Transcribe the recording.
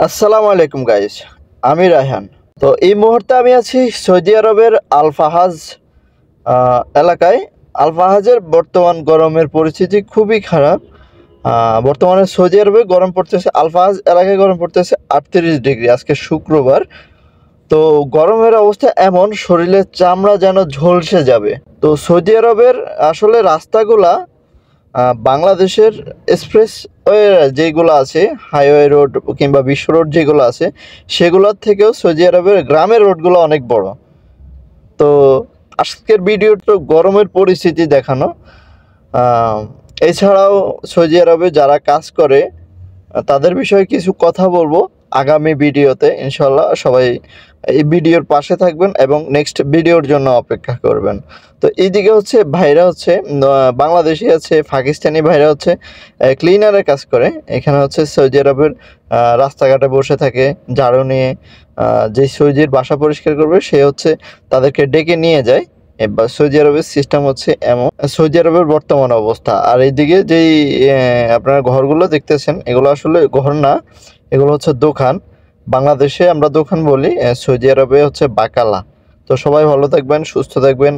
আসসালামু আলাইকুম গাইস, আমি রায়হান। তো এই মুহূর্তে আমি আছি সৌদি আরবের আল ফাহাজ এলাকায়। আল ফাহাজের বর্তমান গরমের পরিস্থিতি খুবই খারাপ। বর্তমানে সৌদি আরবে গরম পড়তেছে, আল ফাহাজ এলাকায় গরম পড়তেছে 38 ডিগ্রি, আজকে শুক্রবার। তো গরমের অবস্থা এমন, শরীরের চামড়া যেন ঝলসে যাবে। তো সৌদি আরবের আসলে রাস্তাগুলা বাংলাদেশের এক্সপ্রেসওয়ে যেগুলো আছে, হাইওয়ে রোড কিংবা বিশ্ব রোড যেগুলো আছে, সেগুলোর থেকেও সৌদি আরবের গ্রামের রোডগুলো অনেক বড়। তো আজকের ভিডিওটা গরমের পরিস্থিতি দেখানো। এছাড়াও সৌদি আরবে যারা কাজ করে তাদের বিষয়ে কিছু কথা বলবো আগামী ভিডিওতে। ইনশাল্লাহ সবাই এই ভিডিওর পাশে থাকবেন এবং নেক্সট ভিডিওর জন্য অপেক্ষা করবেন। তো এইদিকে হচ্ছে ভাইরা হচ্ছে বাংলাদেশি আছে, পাকিস্তানি ভাইরা হচ্ছে ক্লিনারের কাজ করে। এখানে হচ্ছে সৌদি আরবের রাস্তাঘাটে বসে থাকে ঝাড়ু নিয়ে। যে সৌদির বাসা পরিষ্কার করবে সে হচ্ছে তাদেরকে ডেকে নিয়ে যায়। এবার সৌদি আরবের সিস্টেম হচ্ছে এমন, সৌদি আরবের বর্তমান অবস্থা। আর এইদিকে যেই আপনারা ঘরগুলো দেখতেছেন, এগুলো আসলে ঘর না, এগুলো হচ্ছে দোকান। বাংলাদেশে আমরা দোকান বলি, সৌদি আরবে হচ্ছে বাকালা। তো সবাই ভালো থাকবেন, সুস্থ থাকবেন।